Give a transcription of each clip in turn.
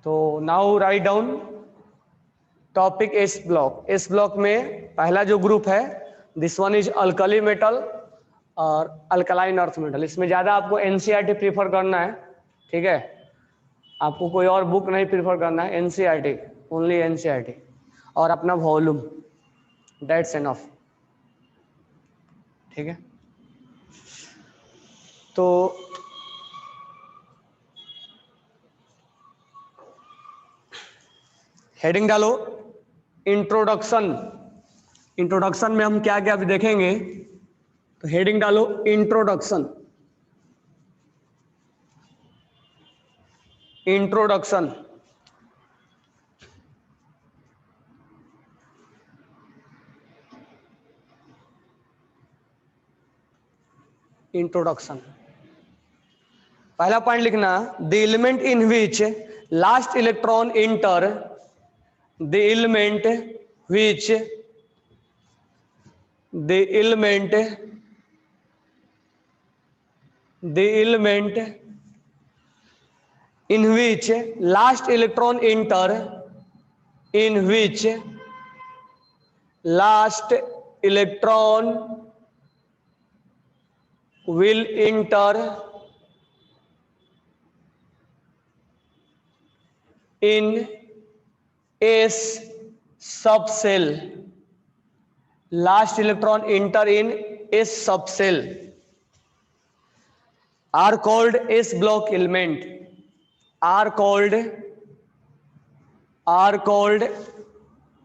तो now write down topic S block. S block में पहला जो ग्रुप है this one is alkali metal और अल्कलाइन अर्थ मेटल। इसमें ज़्यादा आपको एनसीईआरटी प्रीफर करना है, ठीक है। आपको कोई और बुक नहीं प्रीफर करना है, एनसीईआरटी, ओनली एनसीईआरटी और अपना वॉल्यूम, दैट्स एनफ, ठीक है। तो हेडिंग डालो इंट्रोडक्शन। इंट्रोडक्शन में हम क्या क्या अभी देखेंगे, तो हेडिंग डालो इंट्रोडक्शन। इंट्रोडक्शन इंट्रोडक्शन पहला पॉइंट लिखना, the element in which last electron enter, the element which, the element, the element in which last electron enter, in which last electron will enter in S subcell, last electron enter in S subcell are called S block element, are called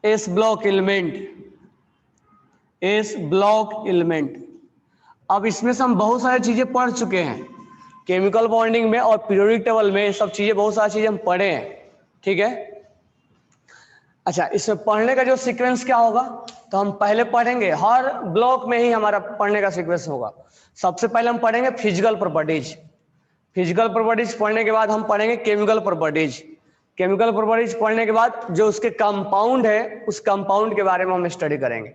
S block element, S block element। अब इसमें से हम बहुत सारी चीजें पढ़ चुके हैं केमिकल बॉन्डिंग में और पीरियोडिक टेबल में, ये सब चीजें बहुत सारी चीजें हम पढ़े हैं, ठीक है। अच्छा, इसमें पढ़ने का जो सीक्वेंस क्या होगा, तो हम पहले पढ़ेंगे, हर ब्लॉक में ही हमारा पढ़ने का सीक्वेंस होगा। सबसे पहले हम पढ़ेंगे फिजिकल प्रॉपर्टीज, फिजिकल प्रॉपर्टीज पढ़ने के बाद हम पढ़ेंगे केमिकल प्रॉपर्टीज, केमिकल प्रॉपर्टीज पढ़ने के बाद जो उसके कंपाउंड है उस कंपाउंड के बारे में हम स्टडी करेंगे।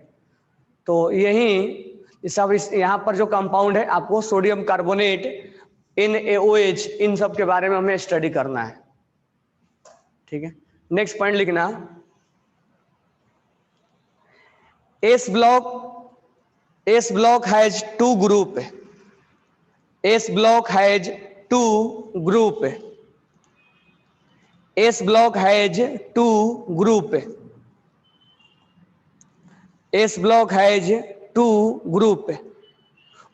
तो यही सब यहाँ पर जो कंपाउंड है आपको सोडियम कार्बोनेट, NaOH, इन सब के बारे में हमें स्टडी करना है, ठीक है। नेक्स्ट पॉइंट लिखना, S block has two group, S block has two group, S block has two group, S block has two group,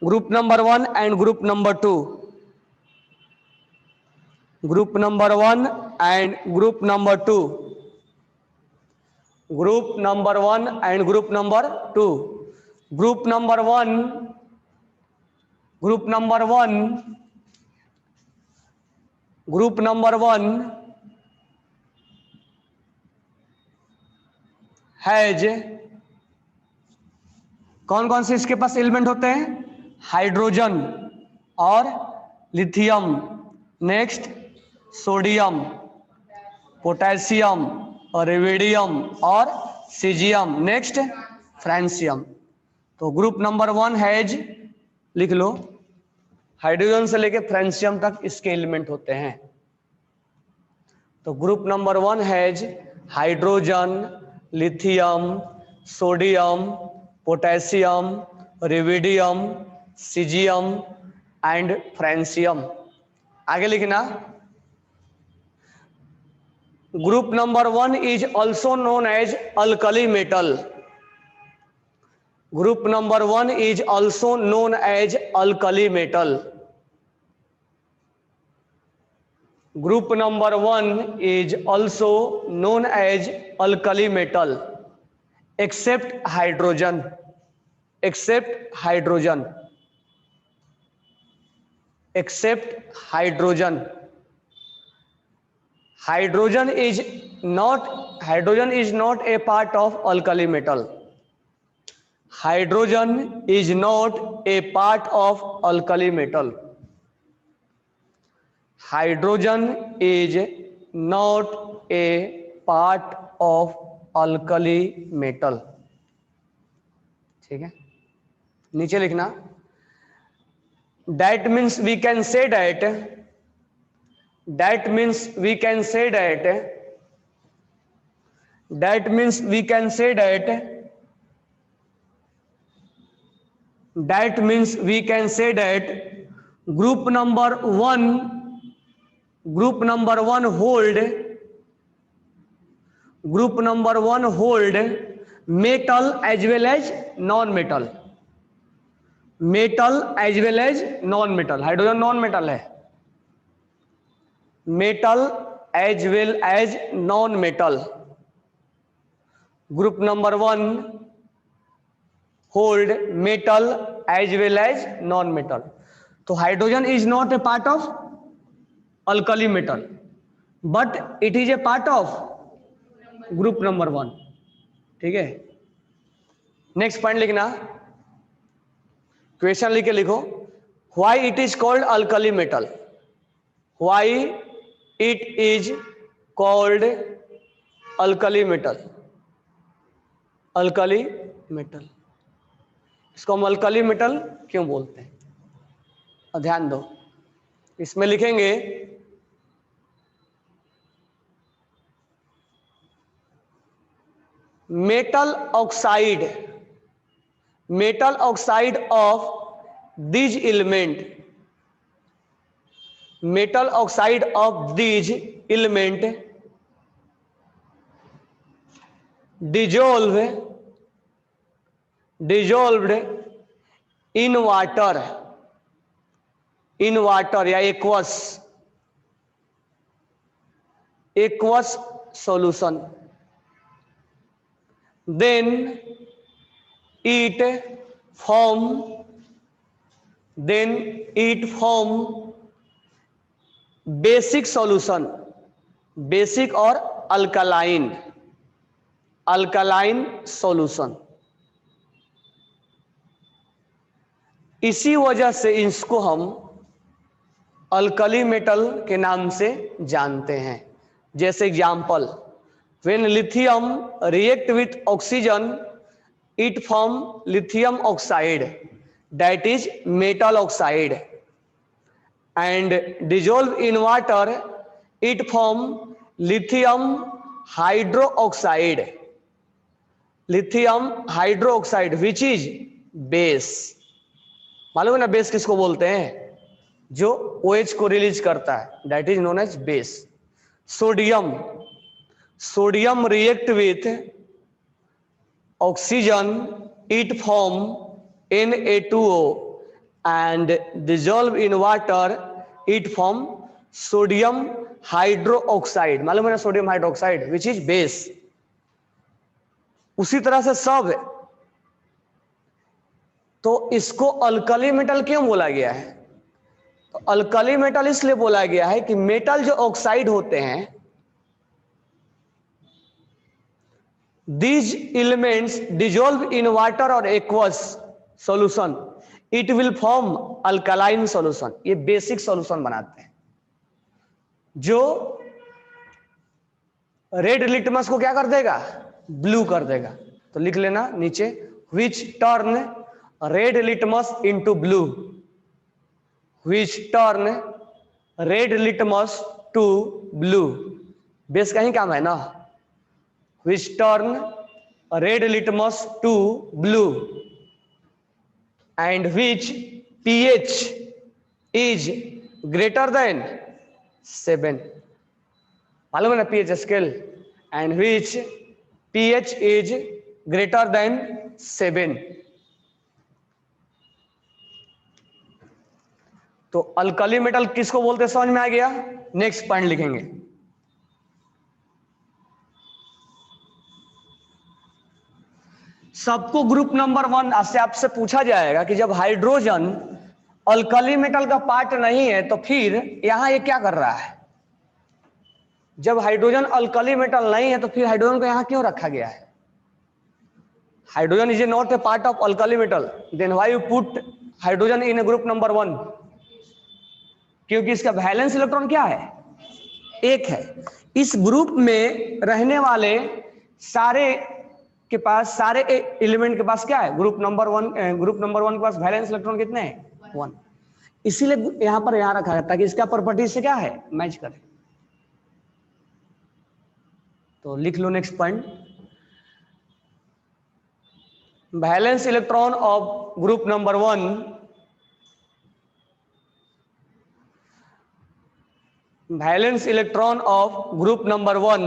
group number 1 and group number 2, group number 1 and group number 2, group number 1 and group number 2। Group number 1, group number 1, group number 1 has, कौन कौन से इसके पास element होते हैं, hydrogen और lithium, next sodium, potassium और iridium और caesium, next francium. तो ग्रुप नंबर 1 हैज, लिख लो, हाइड्रोजन से लेके फ्रांसियम तक इसके एलिमेंट होते हैं। तो group number 1 has hydrogen, lithium, sodium, potassium, iridium, caesium and francium. आगे लिखना, group number 1 is also known as alkali metal, group number 1 is also known as alkali metal, group number 1 is also known as alkali metal except hydrogen, except hydrogen, except hydrogen. Hydrogen is not a part of alkali metal, hydrogen is not a part of alkali metal, hydrogen is not a part of alkali metal, ठीक है। नीचे लिखना, that means we can say that that means we can say that group number one hold metal as well as non-metal, hydrogen non metal है, metal as well as non metal. Group number 1 hold metal as well as non metal. तो hydrogen is not a part of alkali metal but it is a part of group number 1। ठीक है, next point लिखना, question लिख के लिखो, why it is called alkali metal, why it is called alkali metal, alkali metal, इसको हम alkali metal क्यों बोलते हैं? और ध्यान दो, इसमें लिखेंगे metal oxide of these element, metal oxide of these element dissolved in water या aqueous solution, then it form basic solution, basic और अल्कलाइन सॉल्यूशन। इसी वजह से इसको हम अल्कली मेटल के नाम से जानते हैं। जैसे example, when lithium react with oxygen it form lithium oxide, that is metal oxide, and dissolve in water it form lithium hydroxide which is base। मालूम है ना बेस किसको बोलते हैं? जो OH को रिलीज करता है, that is known as base। Sodium react with oxygen it form Na2O and dissolve in water it form sodium hydroxide, मालूम है ना sodium hydroxide which is base। उसी तरह से सब है। तो इसको अल्कली मेटल क्यों बोला गया है? तो अल्कली मेटल इसलिए बोला गया है कि मेटल जो ऑक्साइड होते हैं, these elements dissolve in water or aqueous solution it will form alkaline solution, ये बेसिक सॉल्यूशन बनाते हैं। जो रेड लिटमस को क्या कर देगा? ब्लू कर देगा। तो लिख लेना नीचे, which turn red litmus into blue, which turn red litmus to blue, base का ही काम है ना, which turn red litmus to blue and which pH is greater than 7, मालूम है ना pH scale, and which pH is greater than 7। तो alkali metal किसको बोलते हैं समझ में आ गया। नेक्स्ट पॉइंट लिखेंगे, सबको ग्रुप नंबर 1 से आपसे पूछा जाएगा कि जब हाइड्रोजन अल्कली मेटल का पार्ट नहीं है तो फिर यहां ये क्या कर रहा है? जब हाइड्रोजन अल्कली मेटल नहीं है तो फिर हाइड्रोजन को यहां क्यों रखा गया है? Hydrogen is not a part of alkali metal, then why you put hydrogen in a group number 1? क्योंकि इसका वैलेंस इलेक्ट्रॉन क्या है? 1 है। इस ग्रुप में रहने वाले सारे के पास, सारे एलिमेंट के पास क्या है? ग्रुप नंबर 1 के पास वैलेंस इलेक्ट्रॉन कितने हैं? 1। इसीलिए यहां पर यहां रखा है ताकि इसका प्रॉपर्टी से क्या है, मैच करे। तो लिख लो next point, valence electron of group number 1 valence electron of group number 1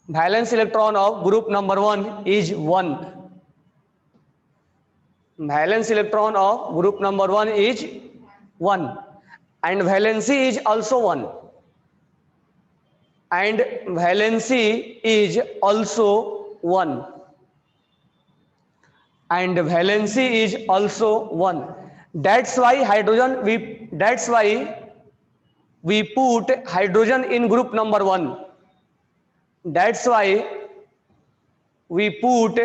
valence electron of group number 1 is 1। Valence electron of group number 1 is 1 and valency is also 1 and valency is also 1 and valency is also 1। that's why we put hydrogen in group number 1। that's why we put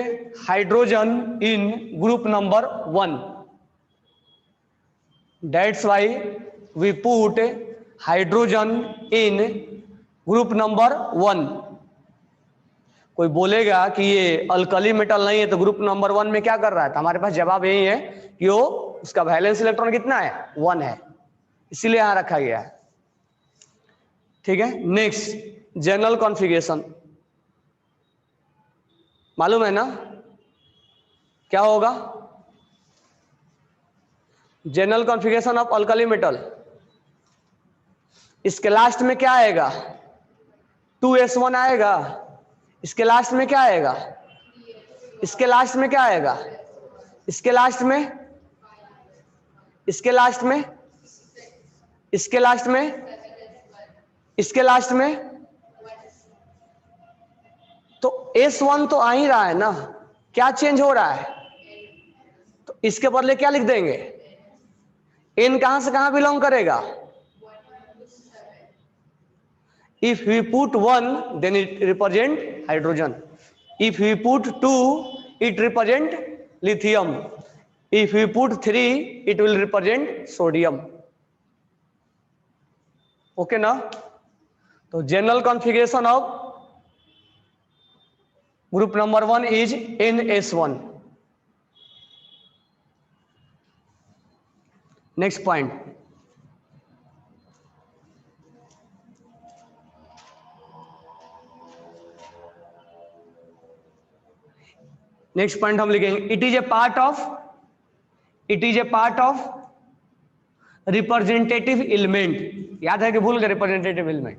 hydrogen in group number 1। that's why we put hydrogen in group number 1। कोई बोलेगा कि ये alkali metal नहीं है तो group number 1 में क्या कर रहा है, तो हमारे पास जवाब यही है कि वो उसका वैलेंस इलेक्ट्रॉन कितना है, 1 है, इसीलिए यहां रखा गया है। ठीक है, नेक्स्ट जनरल कॉन्फ़िगरेशन मालूम है ना क्या होगा, general configuration of alkali metal. इसके लास्ट में क्या आएगा, 2s1 आएगा। इसके लास्ट में क्या आएगा, इसके लास्ट में क्या आएगा, इसके लास्ट में, इसके लास्ट में, इसके लास्ट में, इसके लास्ट में, तो s1 तो आ ही रहा है ना, क्या चेंज हो रहा है, तो इसके बदले क्या लिख देंगे, n कहां से कहां बिलोंग करेगा। If we put 1 then it represent hydrogen, if we put 2 it represent lithium, if we put 3 it will represent sodium। Okay ना, तो general configuration of group number 1 is NS1। Next point, next point हम लिखेंगे it is a part of representative element. याद है कि भूल गए representative element,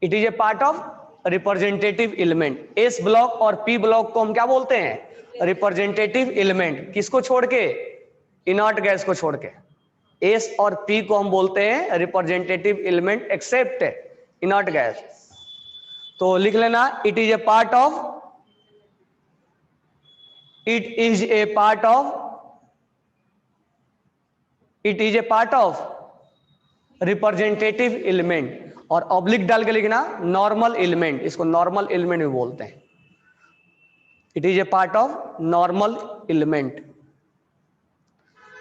it is a part of representative element. S block और पी ब्लॉक को हम क्या बोलते हैं, रिप्रेजेंटेटिव एलिमेंट। किसको छोड़ के, इनर्ट गैस को छोड़ के। एस और पी को हम बोलते हैं representative element except inert gas. तो लिख लेना it is a part of, it is a part of representative element, और ऑब्लिक डाल के लिखना नॉर्मल एलिमेंट, इसको नॉर्मल एलिमेंट भी बोलते हैं। It is a part of normal element.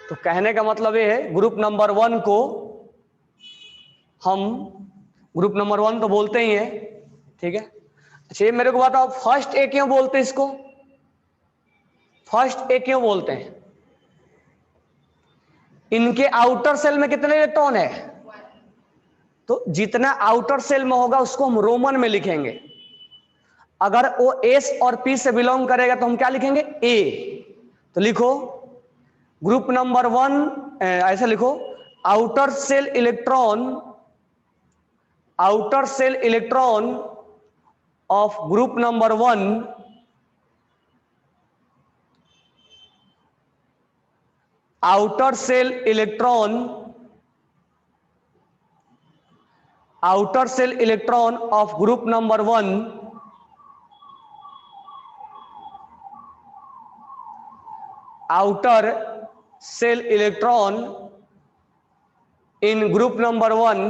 तो कहने का मतलब ये है ग्रुप नंबर 1 को हम ग्रुप नंबर 1 तो बोलते ही है, ठीक है। अच्छा, ये मेरे को बताओ फर्स्ट ए क्यों बोलते हैं इसको, फर्स्ट ए क्यों बोलते हैं। इनके आउटर सेल में कितने इलेक्ट्रॉन है, तो जितना आउटर सेल में होगा उसको हम रोमन में लिखेंगे। अगर वो एस और पी से बिलोंग करेगा तो हम क्या लिखेंगे, ए। तो लिखो ग्रुप नंबर 1 ऐसे लिखो, outer cell electron of group number 1 outer cell electron of group number 1 outer cell electron in group number 1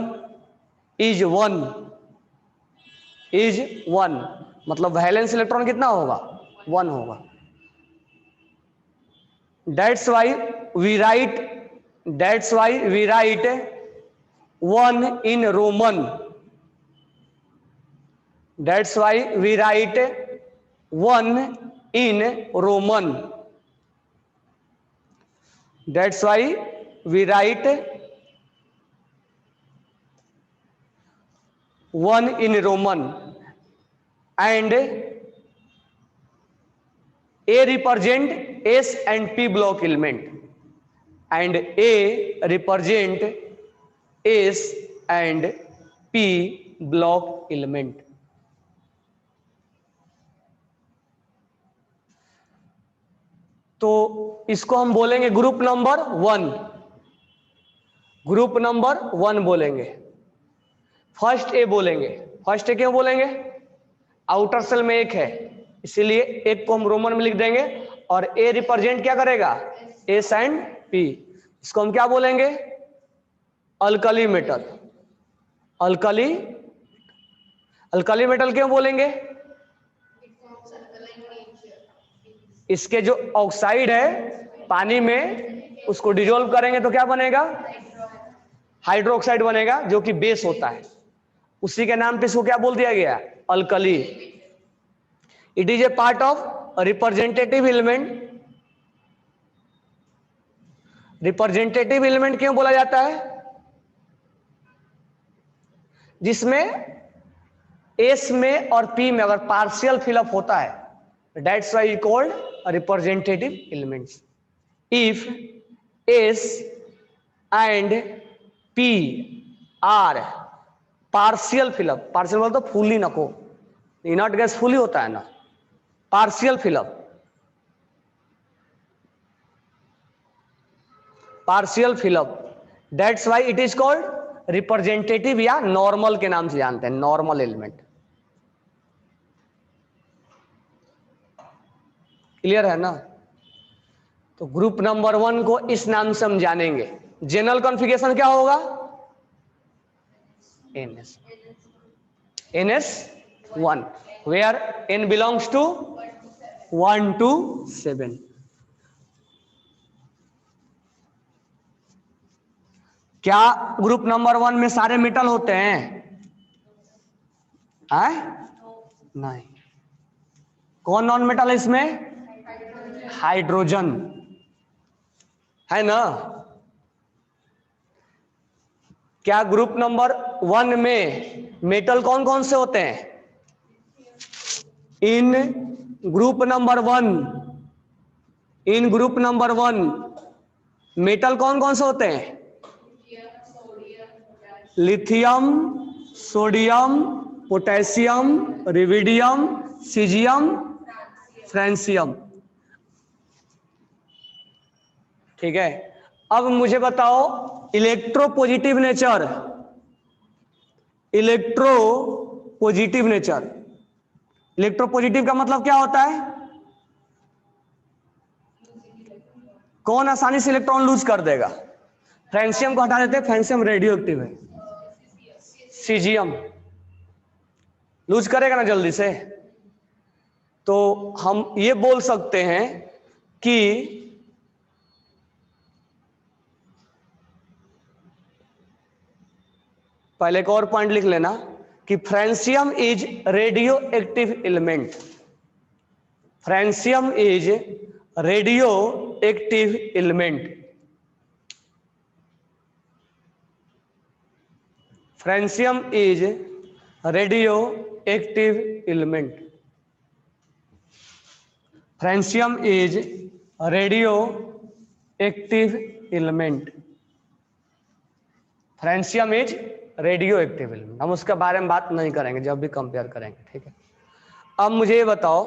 is 1 मतलब वैलेंस इलेक्ट्रॉन कितना होगा, 1 होगा। That's why we write 1 in Roman। That's why we write 1 in Roman। That's why we write 1 in Roman, and A represent S and P block element, and A represent S and P block element. तो इसको हम बोलेंगे group number 1, group number 1 बोलेंगे। First A बोलेंगे। First A क्यों बोलेंगे? Outer cell में एक है, इसीलिए एक को हम रोमन में लिख देंगे, और ए रिप्रेजेंट क्या करेगा? S and P. इसको हम क्या बोलेंगे? Alkali metal. Alkali, alkali metal क्यों बोलेंगे? इसके जो ऑक्साइड है पानी में, उसको डिजोल्व करेंगे तो क्या बनेगा? हाइड्रोक्साइड बनेगा, जो कि बेस होता है। उसी के नाम पे इसको क्या बोल दिया गया? Alkali. It is a part of representative element. Representative element क्यों बोला जाता है? जिसमें एस में और पी में अगर पार्शियल फिलअप होता है, that's why called representative elements. If S and P R partial fill up, partial बोल तो फुली नको, इनर्ट गैस फुली होता है ना, partial fill up, partial fill up, that's why it is called representative या नॉर्मल के नाम से जानते हैं, नॉर्मल एलिमेंट। क्लियर है ना? तो ग्रुप नंबर 1 को इस नाम से हम जानेंगे। जनरल कॉन्फ़िगरेशन क्या होगा? NS, NS1, where N belongs to 1 to 7। क्या ग्रुप नंबर 1 में सारे मेटल होते हैं? नहीं। कौन नॉन मेटल है इसमें? हाइड्रोजन है ना। क्या ग्रुप नंबर 1 में मेटल कौन कौन से होते हैं? In group number 1, in group number 1 metal कौन कौन से होते हैं? Lithium, sodium, potassium, rubidium, caesium, francium. ठीक है। अब मुझे बताओ electropositive nature, electropositive nature, electropositive का मतलब क्या होता है? कौन आसानी से इलेक्ट्रॉन लूज कर देगा? फ्रांसियम को हटा देते हैं, फ्रांसियम रेडियो एक्टिव है। सीजियम लूज करेगा ना जल्दी से। तो हम ये बोल सकते हैं कि पहले एक और पॉइंट लिख लेना कि francium is radio active element. Francium is radio active element. Francium is radio active element. Francium is radio active element. Francium is radio active element. हम उसके बारे में बात नहीं करेंगे जब भी कंपेयर करेंगे, ठीक है। अब मुझे ये बताओ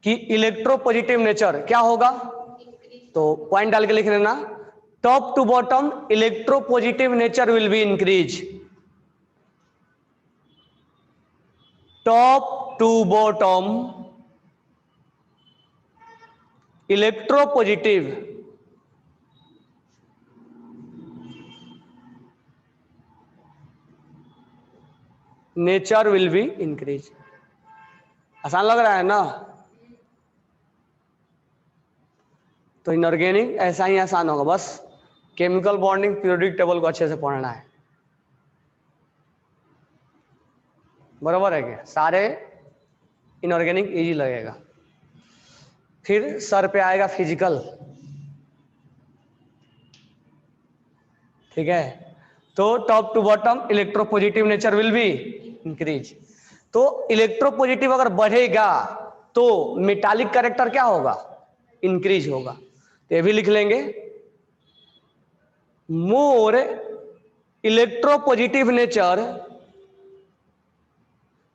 कि इलेक्ट्रोपॉजिटिव नेचर क्या होगा? तो पॉइंट डाल के लिख लेना, top to bottom electropositive nature will be increase. Top to bottom electropositive nature will be increase. आसान लग रहा है ना? तो इनऑर्गेनिक ऐसा ही आसान होगा, बस केमिकल बॉन्डिंग पीरियोडिक टेबल को अच्छे से पढ़ना है। बराबर है क्या? सारे इनऑर्गेनिक इजी लगेगा। फिर सर पे आएगा फिजिकल, ठीक है। तो top to bottom electropositive nature will be increase. तो इलेक्ट्रोपॉजिटिव अगर बढ़ेगा तो मेटालिक कैरेक्टर क्या होगा, इंक्रीज होगा। तो ये भी लिख लेंगे, more electropositive nature,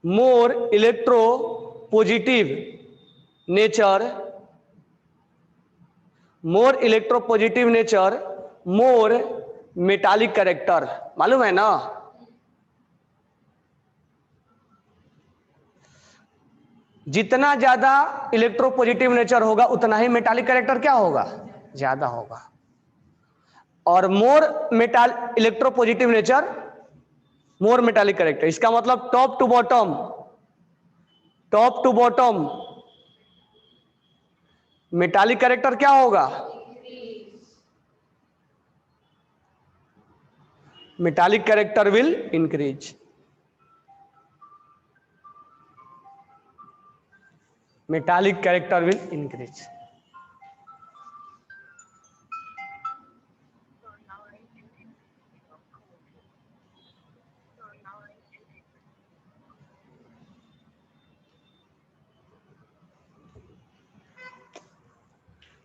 more electropositive nature, more electropositive nature, more metallic character, मालूम है ना। जितना ज्यादा इलेक्ट्रोपॉजिटिव नेचर होगा उतना ही मेटालिक कैरेक्टर क्या होगा, ज्यादा होगा। और more metal electropositive nature more metallic character, इसका मतलब top to bottom, top to bottom metallic character क्या होगा, metallic character will increase, metallic character will increase.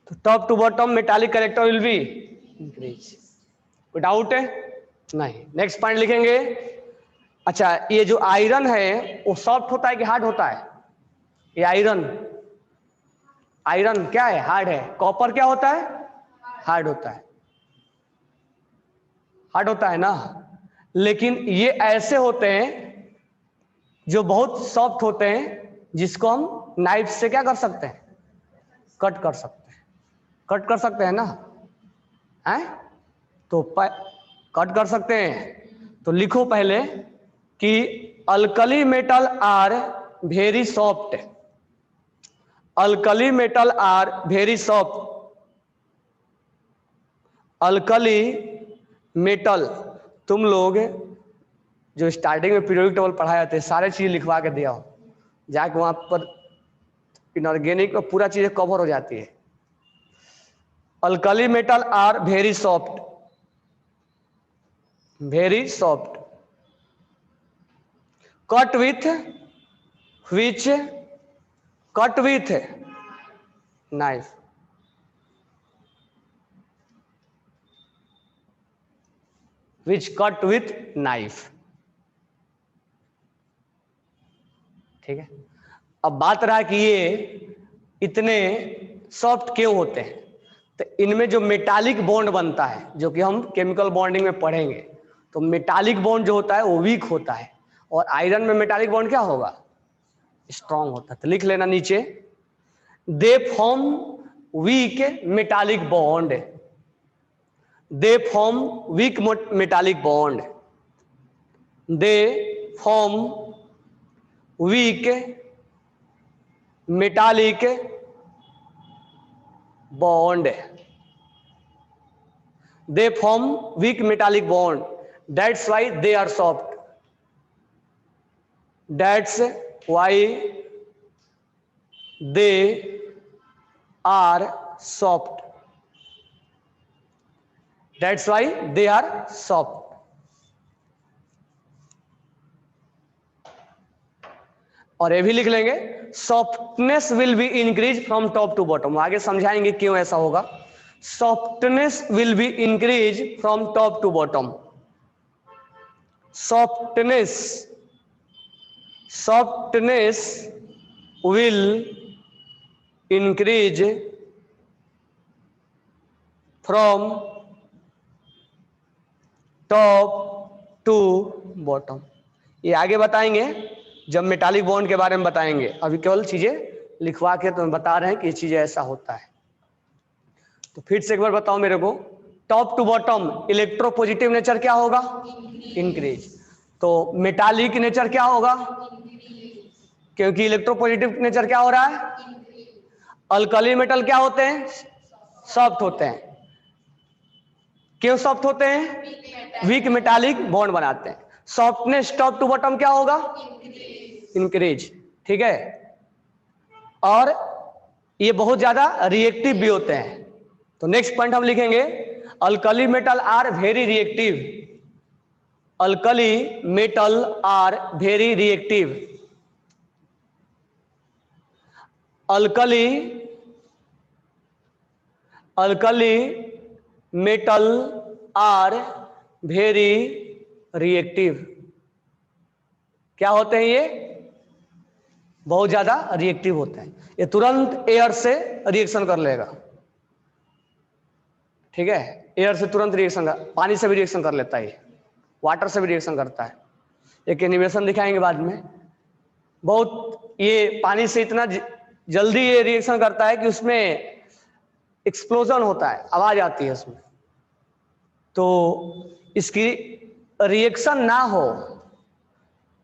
तो top to bottom metallic character will be increase. कोई doubt है, नहीं। Next point लिखेंगे। अच्छा, ये जो आयरन है वो सॉफ्ट होता है कि हार्ड होता है, ये आयरन, आयरन क्या है, हार्ड है। कॉपर क्या होता है, हार्ड होता है, हार्ड होता है ना। लेकिन ये ऐसे होते हैं जो बहुत सॉफ्ट होते हैं, जिसको हम नाइफ से क्या कर सकते हैं, कट कर सकते हैं, कट कर सकते हैं ना, है तो कट कर सकते हैं। तो लिखो पहले कि alkali metal are very soft, alkali metal are very soft, alkali metal. तुम लोग जो स्टार्टिंग में पीरियोडिक टेबल पढ़ाए थे सारे चीज लिखवा के दिया हो, जाके वहां पर इनऑर्गेनिक में पूरा चीजें कवर हो जाती है। Alkali metal are very soft, very soft, cut with which, cut with knife, which cut with knife, ठीक है। अब बात रहा कि ये इतने सॉफ्ट क्यों होते हैं, तो इनमें जो मेटालिक बॉन्ड बनता है, जो कि हम केमिकल बॉन्डिंग में पढ़ेंगे, तो मेटालिक बॉन्ड जो होता है वो वीक होता है, और आयरन में मेटालिक बॉन्ड क्या होगा, स्ट्रांग होता है। तो लिख लेना नीचे, they form weak metallic bond, they form weak metallic bond, they form weak metallic bond, they form weak metallic bond, that's why they are soft, that's why they are soft, that's why they are soft। और ये भी लिख लेंगे, softness will be increase from top to bottom, आगे समझाएंगे क्यों ऐसा होगा। softness will be increased from top to bottom, softness, softness will increase from top to bottom। ये आगे बताएंगे जब मेटालिक बॉन्ड के बारे में बताएंगे, अभी केवल चीजें लिखवा के तुम्हें बता रहे हैं कि ये चीजें ऐसा होता है। तो फिर से एक बार बताओ मेरे को, top to bottom electropositive nature क्या होगा, इंक्रीज। तो मेटालिक नेचर क्या होगा, क्योंकि इलेक्ट्रोपॉजिटिव नेचर क्या हो रहा है, अल्कली मेटल क्या होते हैं, सॉफ्ट होते हैं। क्यों सॉफ्ट होते हैं, वीक मेटालिक बॉन्ड बनाते हैं। सॉफ्टनेस टॉप टू बॉटम क्या होगा, इंक्रीज, ठीक है। और ये बहुत ज्यादा रिएक्टिव भी होते हैं। तो नेक्स्ट पॉइंट हम लिखेंगे, alkali metal are very reactive. Alkali metal are very reactive. Alkali metal are very reactive. क्या होते हैं ये? बहुत ज्यादा रिएक्टिव होते हैं। ये तुरंत एयर से रिएक्शन कर लेगा, ठीक है, एयर से तुरंत रिएक्शन कर, पानी से भी रिएक्शन कर लेता है, वाटर से भी रिएक्शन करता है। एक एनिमेशन दिखाएंगे बाद में। बहुत ये पानी से इतना जल्दी ये रिएक्शन करता है कि उसमें एक्सप्लोजन होता है, आवाज आती है उसमें। तो इसकी रिएक्शन ना हो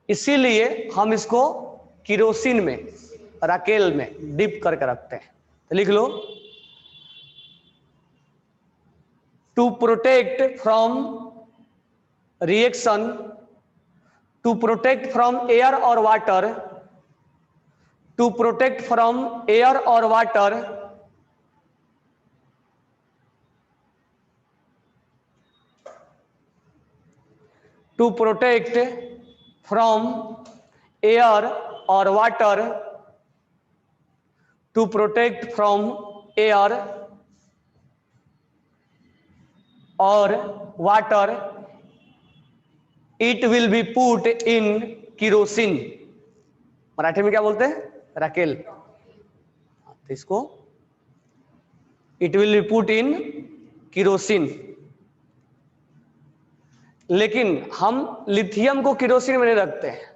इसीलिए हम इसको किरोसिन में, राकेल में डिप करके रखते हैं। तो लिख लो, to protect from reaction, to protect from air और water, to protect from air और water, to protect from air और water, to protect from air और water, it will be put in kerosene. Marathi में क्या बोलते हैं? राकेल। तो इसको it will be put in kerosene. लेकिन हम लिथियम को किरोसिन में नहीं रखते हैं।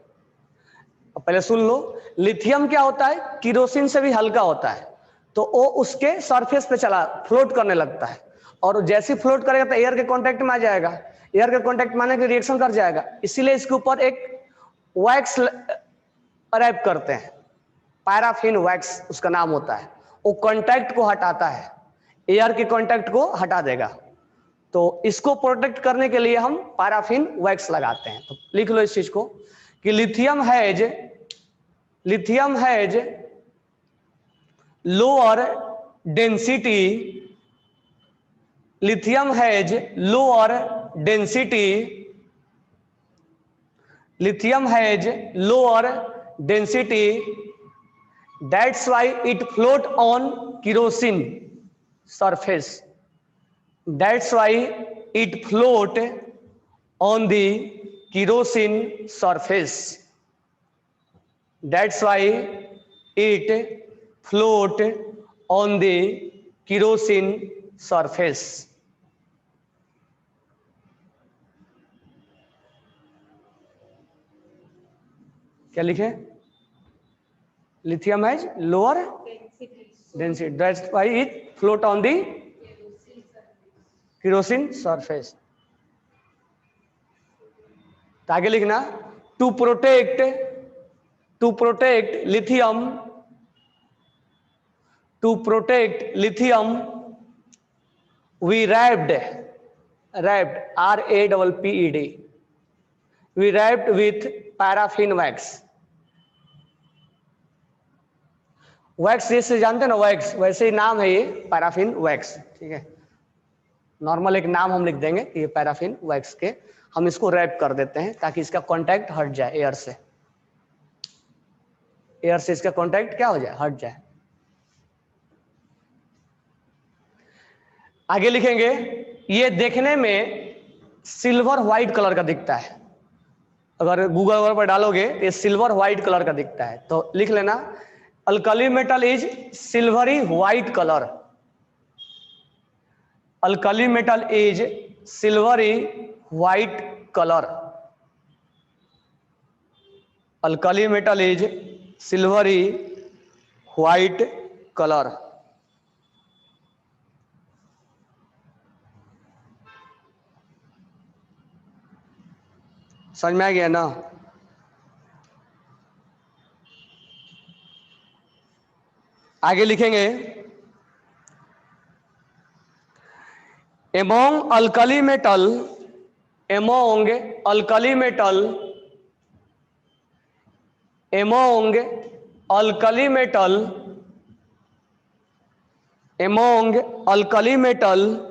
पहले सुन लो, लिथियम क्या होता है? किरोसिन से भी हल्का होता है। तो वो उसके सरफेस पे चला फ्लोट करने लगता है, और जैसे ही फ्लोट करेगा तो एयर के कांटेक्ट में आ जाएगा। एयर के कांटेक्ट में आने के रिएक्शन कर जाएगा, इसीलिए इसके ऊपर एक वैक्स रैप करते हैं, पैराफिन वैक्स उसका नाम होता है। वो कांटेक्ट को हटाता है, एयर के कांटेक्ट को हटा देगा। तो इसको प्रोटेक्ट करने के लिए हम पैराफिन वैक्स लगाते हैं। तो लिख लो इस चीज को कि lithium has lower density, lithium has lower density, lithium has lower density, that's why it float on kerosene surface, that's why it float on the kerosene surface, that's why it float on the kerosene surface। क्या लिखे? Lithium has lower density, that's why it float on the kerosene surface. तो आगे लिखना, to protect lithium, to protect lithium we wrapped RAPPED, we wrapped with paraffin wax। Wax जैसे जानते हैं ना, wax, वैसे ही नाम है ये पैराफिन वैक्स, ठीक है। नॉर्मल एक नाम हम लिख देंगे कि ये पैराफिन वैक्स के हम इसको रैप कर देते हैं ताकि इसका कांटेक्ट हट जाए एयर से, एयर से इसका कांटेक्ट क्या हो जाए? हट जाए। आगे लिखेंगे, ये देखने में सिल्वर व्हाइट कलर का दिखता है। अगर गूगल पर डालोगे ये सिल्वर व्हाइट कलर का दिखता है। तो लिख लेना, alkali metal is silvery white colour, alkali metal is silvery white colour, alkali metal is silvery white colour. समझ में आ गया ना? आगे लिखेंगे, among alkali metal, among alkali metal, among alkali metal, among alkali metal,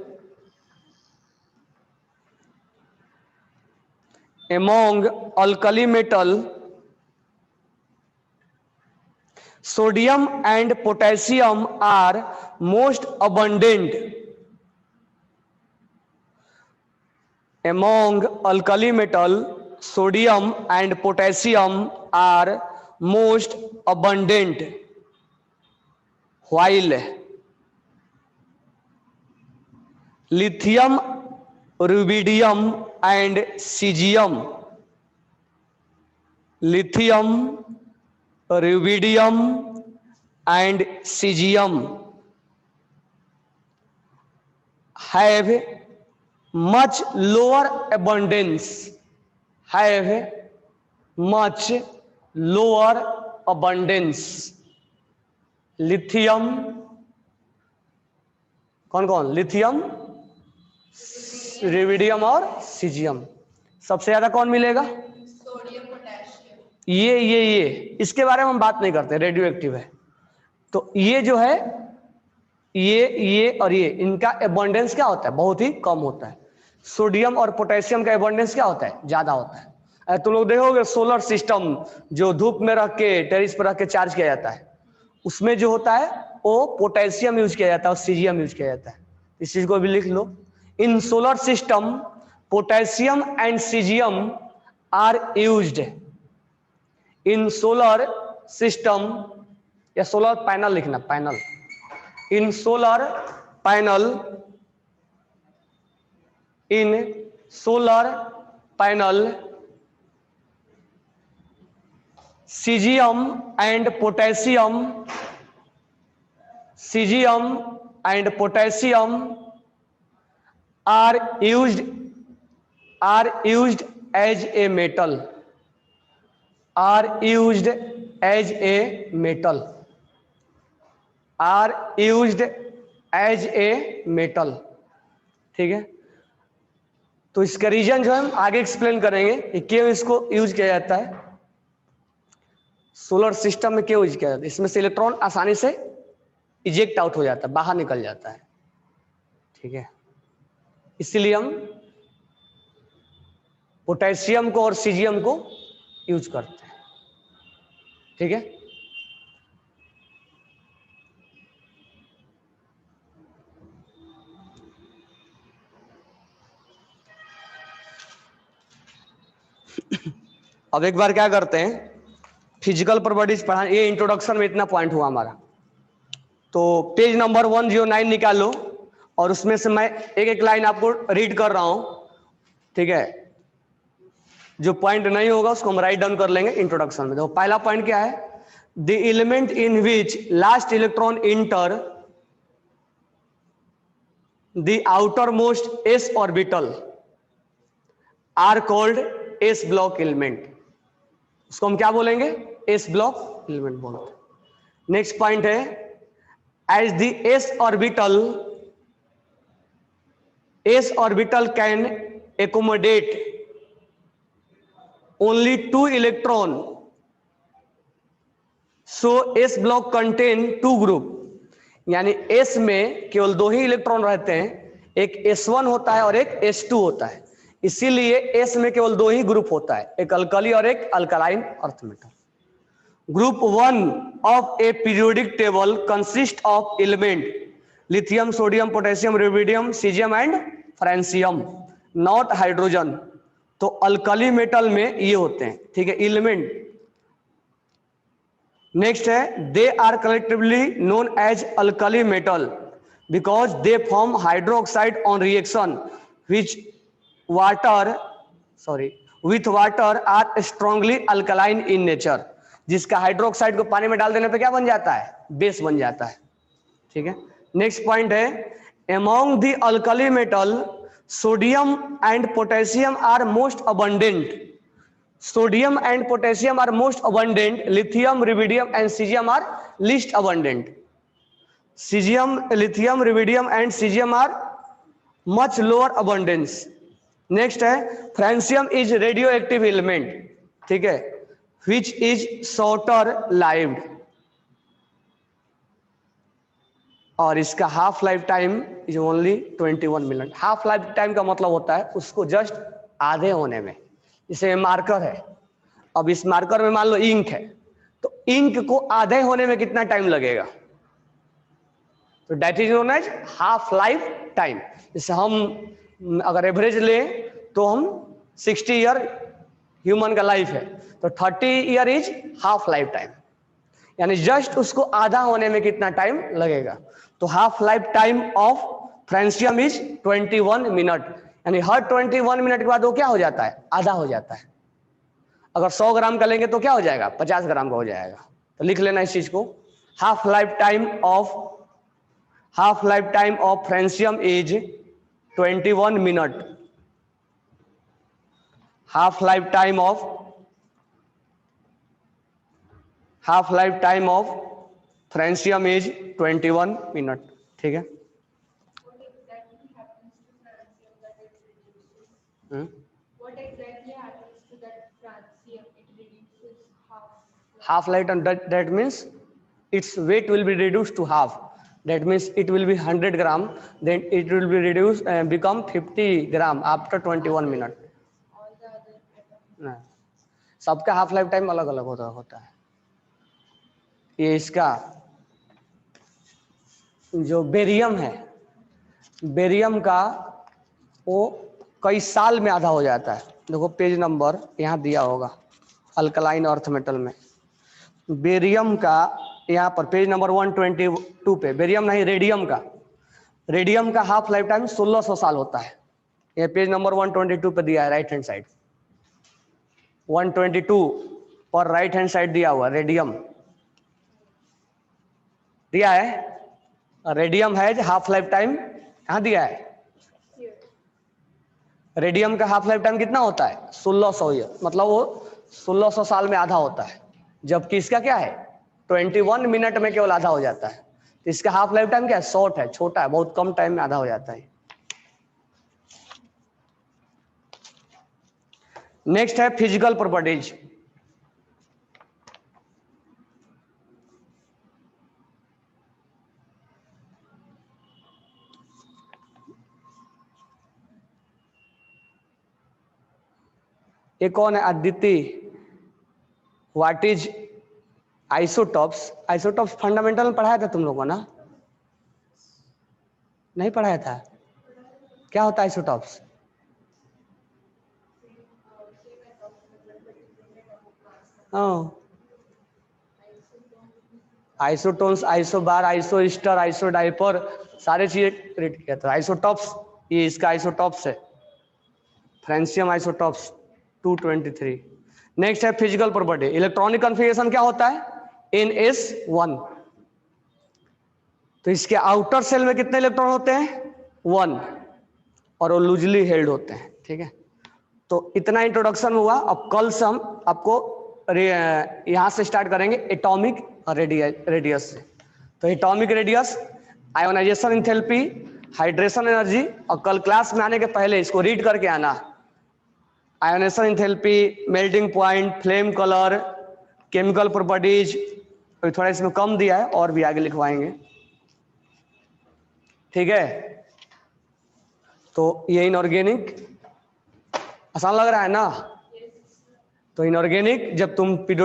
sodium and potassium are most abundant. Among alkali metal, sodium and potassium are most abundant, while lithium, rubidium and cesium, have much lower abundance, lithium, कौन कौन, lithium, rubidium और caesium. सबसे ज्यादा कौन मिलेगा, sodium potassium. ये इसके बारे में हम बात नहीं करते, रेडियो एक्टिव है। तो ये जो है ये और ये, इनका एबंडेंस क्या होता है, बहुत ही कम होता है। सोडियम और पोटेशियम का एबंडेंस क्या होता है, ज्यादा होता है। तुम लोग देखोगे सोलर सिस्टम जो धूप में रख के टेरिस पर रख के चार्ज किया जाता है, उसमें जो होता है वो पोटेशियम यूज किया जाता है और सीजियम यूज किया जाता है। इस चीज को भी लिख लो। In solar system potassium and caesium are used. In solar system, या सोलर पैनल लिखना, panel. In solar panel caesium and potassium are used as a metal, ठीक है। तो इसका रीजन जो हम आगे एक्सप्लेन करेंगे कि क्यों इसको यूज किया जाता है, सोलर सिस्टम में क्यों यूज किया जाता है। इसमें से इलेक्ट्रॉन आसानी से इजेक्ट आउट हो जाता है, बाहर निकल जाता है, ठीक है। इसलिए हम पोटेशियम को और सीजियम को यूज करते हैं, ठीक है। अब एक बार क्या करते हैं, फिजिकल प्रॉपर्टीज पढ़ा, ये इंट्रोडक्शन में इतना पॉइंट हुआ हमारा। तो पेज नंबर 109 निकाल लो और उसमें से मैं एक एक लाइन आपको रीड कर रहा हूं, ठीक है। जो पॉइंट नहीं होगा उसको हम राइट डाउन कर लेंगे इंट्रोडक्शन में। देखो पहला पॉइंट क्या है, the element in which last electron enter the outermost S orbital are called S block element. उसको हम क्या बोलेंगे, एस ब्लॉक एलिमेंट बोलते हैं। नेक्स्ट पॉइंट है, as the S orbital can accommodate only 2 electron, so S block contain 2 group। यानी S में केवल 2 ही इलेक्ट्रॉन रहते हैं, एक S1 होता है और एक S2 होता है। इसीलिए S में केवल 2 ही ग्रुप होता है, एक अल्कली और एक alkaline earth metal. Group 1 of a periodic table consist of element lithium, sodium, potassium, rubidium, caesium and francium, not hydrogen. तो अल्कली मेटल में ये होते हैं, ठीक है, एलिमेंट। नेक्स्ट है, they are collectively known as alkali metal because they form hydroxide on reaction which with water are strongly alkaline in nature. जिसका hydroxide को पानी में डाल देने पे क्या बन जाता है, बेस बन जाता है, ठीक है। नेक्स्ट पॉइंट है, among the alkali metal sodium and potassium are most abundant, lithium, rubidium and cesium are least abundant. lithium, rubidium and cesium are much lower abundance. Next है, फ्रांसियम इज रेडियोएक्टिव एलिमेंट, ठीक है, which is shorter lived. और इसका half life time is only 21 minute. Half life time का मतलब होता है उसको जस्ट आधे होने में। जैसे मार्कर है, अब इस मार्कर में मान लो इंक है, तो इंक को आधे होने में कितना टाइम लगेगा, तो that is known as half life time. जैसे हम अगर एवरेज लें तो हम 60 ईयर ह्यूमन का लाइफ है, तो 30 year is half life time, यानी जस्ट उसको आधा होने में कितना टाइम लगेगा। तो half life time of francium is 21 minute, यानी हर 21 मिनट के बाद वो क्या हो जाता है, आधा हो जाता है। अगर 100 ग्राम का लेंगे तो क्या हो जाएगा, 50 ग्राम का हो जाएगा। तो लिख लेना इस चीज को, half life time of francium is 21 minute. Half life time of francium is 21 minute. ठीक है। What exactly happens to that francium? It reduces half. Half life time, that means its weight will be reduced to half. That means it will be 100 gram, then it will be reduced become 50 gram after 21 minute. All the other atoms. ना, सबका half life time अलग अलग होता है। ये इसका जो barium है, बेरियम का वो कई साल में आधा हो जाता है। देखो पेज नंबर यहाँ दिया होगा अल्कलाइन अर्थ मेटल में, बेरियम का यहाँ पर पेज नंबर 122 पे, बेरियम नहीं रेडियम का हाफ लाइफ टाइम 1600 साल होता है। ये पेज नंबर 122 पे दिया है, राइट हैंड साइड 122 पर राइट हैंड साइड दिया हुआ रेडियम दिया है। रेडियम है हाफ लाइफ टाइम यहाँ दिया है। रेडियम का हाफ लाइफ टाइम कितना होता है, 1600 ईयर, मतलब वो 1600 साल में आधा होता है। जबकि इसका क्या है, 21 मिनट में केवल आधा हो जाता है। तो इसका हाफ लाइफ टाइम क्या है, शॉर्ट है, छोटा है, बहुत कम टाइम में आधा हो जाता है। नेक्स्ट है फिजिकल प्रॉपर्टीज। ये कौन है, Aditi. What is isotopes? Isotopes fundamental में पढ़ाया था तुम लोगों ने ना, नहीं पढ़ाया था? क्या होता है आइसोटॉप्स? आइसोटोन्स, आइसोबार, आइसोस्टर, आइसोडाइपर, सारे चीजें रेड किया था। आइसोटॉप्स, ये इसका आइसोटॉप्स है, फ्रेंसियम आइसोटॉप्स 223। नेक्स्ट है फिजिकल प्रॉपर्टी। इलेक्ट्रॉनिक कन्फिगरेशन क्या होता है, NS1। तो इसके आउटर सेल में कितने इलेक्ट्रॉन होते हैं, 1, और वो लूजली हेल्ड होते हैं। ठीक है, तो इतना इंट्रोडक्शन हुआ। अब कल से हम आपको यहां से स्टार्ट करेंगे एटॉमिक रेडियस से। तो atomic radius, ionisation enthalpy, hydration energy, और कल क्लास में आने के पहले इसको रीड करके आना। Ionisation enthalpy, melting point, flame colour, chemical properties, थोड़ा इसमें कम दिया है और भी आगे लिखवाएंगे। ठीक है, तो ये इनऑर्गेनिक आसान लग रहा है ना। तो इनऑर्गेनिक जब तुम पीरियोडिक